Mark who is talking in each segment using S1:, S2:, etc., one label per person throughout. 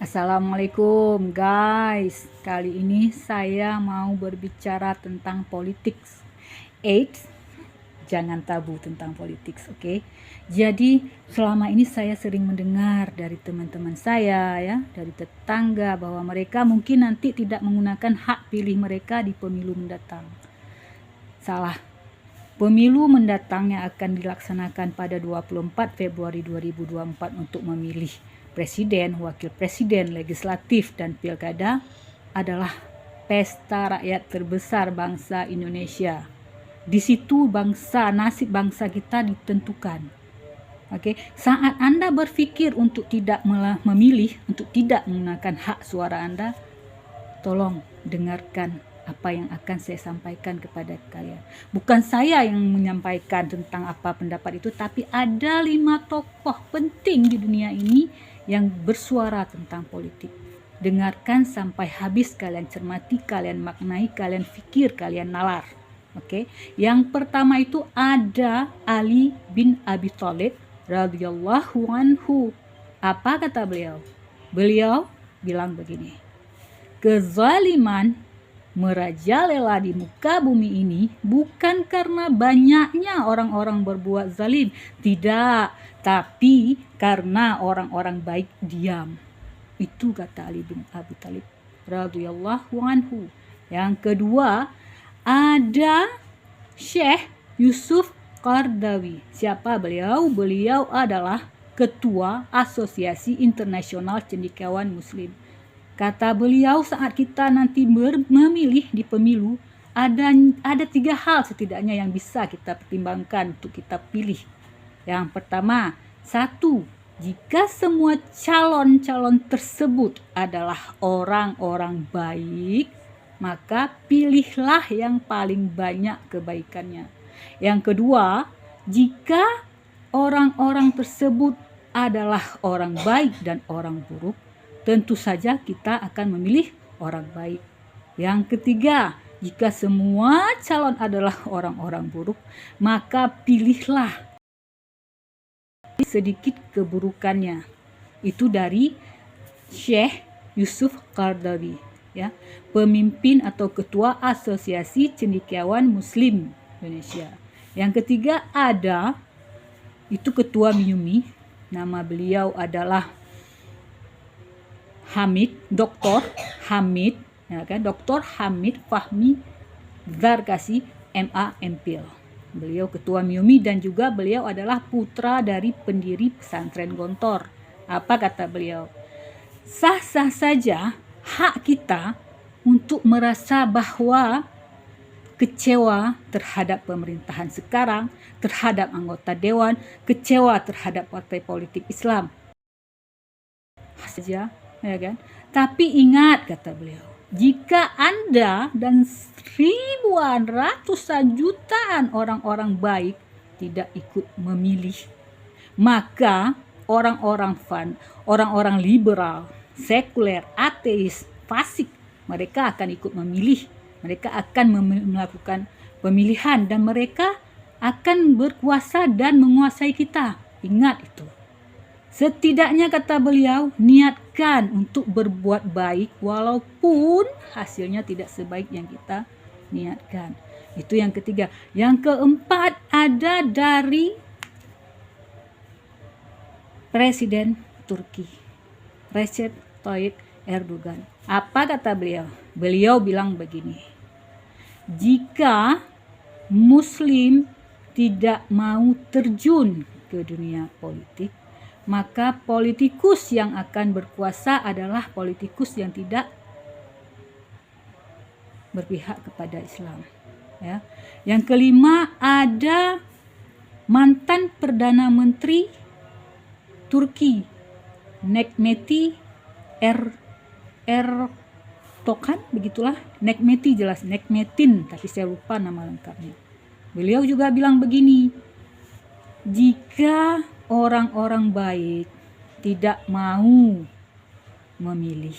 S1: Assalamualaikum guys. Kali ini saya mau berbicara tentang politik. Eits, jangan tabu tentang politik, oke? Jadi selama ini saya sering mendengar dari teman-teman saya ya, dari tetangga bahwa mereka mungkin nanti tidak menggunakan hak pilih mereka di pemilu mendatang. Salah. Pemilu mendatangnya akan dilaksanakan pada 24 Februari 2024 untuk memilih presiden, wakil presiden, legislatif, dan pilkada adalah pesta rakyat terbesar bangsa Indonesia. Di situ nasib bangsa kita ditentukan. Oke, saat Anda berpikir untuk tidak memilih, untuk tidak menggunakan hak suara Anda, tolong dengarkan apa yang akan saya sampaikan kepada kalian. Bukan saya yang menyampaikan tentang apa pendapat itu, tapi ada 5 tokoh penting di dunia ini yang bersuara tentang politik. Dengarkan sampai habis, kalian cermati, kalian maknai, kalian pikir, kalian nalar. Oke. Yang pertama itu ada Ali bin Abi Thalib radhiyallahu anhu. Apa kata beliau? Beliau bilang begini: kezaliman merajalela di muka bumi ini bukan karena banyaknya orang-orang berbuat zalim, tidak, tapi karena orang-orang baik diam. Itu kata Ali bin Abi Thalib radhiyallahu anhu. Yang kedua ada Syekh Yusuf Qaradawi. Siapa beliau? Beliau adalah Ketua Asosiasi Internasional Cendekiawan Muslim. Kata beliau, saat kita nanti memilih di pemilu, ada 3 hal setidaknya yang bisa kita pertimbangkan untuk kita pilih. Yang pertama, 1, jika semua calon-calon tersebut adalah orang-orang baik, maka pilihlah yang paling banyak kebaikannya. Yang kedua, jika orang-orang tersebut adalah orang baik dan orang buruk, tentu saja kita akan memilih orang baik. Yang ketiga, jika semua calon adalah orang-orang buruk, maka pilihlah sedikit keburukannya. Itu dari Syekh Yusuf Qaradawi, ya, pemimpin atau ketua Asosiasi Cendekiawan Muslim Indonesia. Yang ketiga ada itu ketua MIUMI, nama beliau adalah Dr. Hamid, ya kan? Dr. Hamid Fahmi Zarkasi, MA MPhil. Beliau ketua MIUMI dan juga beliau adalah putra dari pendiri pesantren Gontor. Apa kata beliau? Sah-sah saja hak kita untuk merasa bahwa kecewa terhadap pemerintahan sekarang, terhadap anggota dewan, kecewa terhadap partai politik Islam. Saja, ya kan? Tapi ingat, kata beliau, jika Anda dan ribuan, ratusan, jutaan orang-orang baik tidak ikut memilih, maka orang-orang liberal, sekuler, ateis, fasik, mereka akan ikut memilih. Mereka akan melakukan pemilihan dan mereka akan berkuasa dan menguasai kita. Ingat itu. Setidaknya, kata beliau, niatkan untuk berbuat baik walaupun hasilnya tidak sebaik yang kita niatkan. Itu yang ketiga. Yang keempat ada dari Presiden Turki, Recep Tayyip Erdogan. Apa kata beliau? Beliau bilang begini: jika Muslim tidak mau terjun ke dunia politik, maka politikus yang akan berkuasa adalah politikus yang tidak berpihak kepada Islam. Ya. Yang kelima ada mantan Perdana Menteri Turki, Necmettin Erdogan, begitulah, Necmettin, tapi saya lupa nama lengkapnya. Beliau juga bilang begini: jika orang-orang baik tidak mau memilih,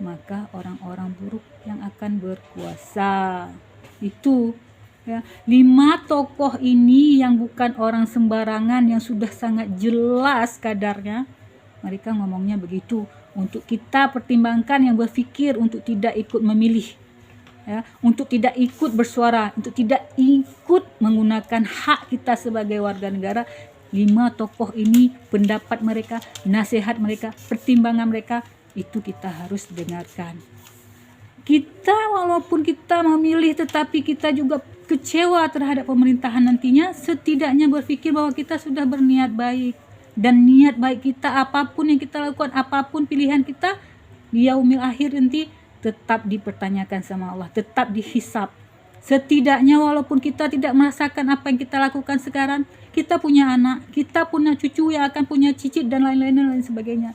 S1: maka orang-orang buruk yang akan berkuasa. Itu ya, 5 tokoh ini yang bukan orang sembarangan, yang sudah sangat jelas kadarnya. mereka ngomongnya begitu. Untuk kita pertimbangkan yang berpikir untuk tidak ikut memilih, ya, untuk tidak ikut bersuara, untuk tidak ikut menggunakan hak kita sebagai warga negara. 5 tokoh ini, pendapat mereka, nasihat mereka, pertimbangan mereka, itu kita harus dengarkan. Kita walaupun kita memilih tetapi kita juga kecewa terhadap pemerintahan nantinya, setidaknya berpikir bahwa kita sudah berniat baik. Dan niat baik kita, apapun yang kita lakukan, apapun pilihan kita, di yaumil akhir nanti tetap dipertanyakan sama Allah, tetap dihisab. Setidaknya walaupun kita tidak merasakan apa yang kita lakukan sekarang, kita punya anak, kita punya cucu yang akan punya cicit dan lain-lain sebagainya.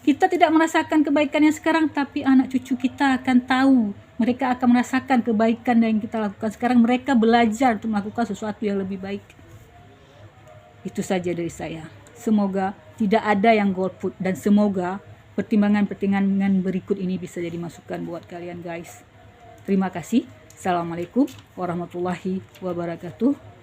S1: Kita tidak merasakan kebaikan yang sekarang, tapi anak cucu kita akan tahu. Mereka akan merasakan kebaikan yang kita lakukan sekarang. Mereka belajar untuk melakukan sesuatu yang lebih baik. Itu saja dari saya. Semoga tidak ada yang golput, dan semoga pertimbangan-pertimbangan berikut ini bisa jadi masukan buat kalian guys. Terima kasih. Assalamualaikum warahmatullahi wabarakatuh.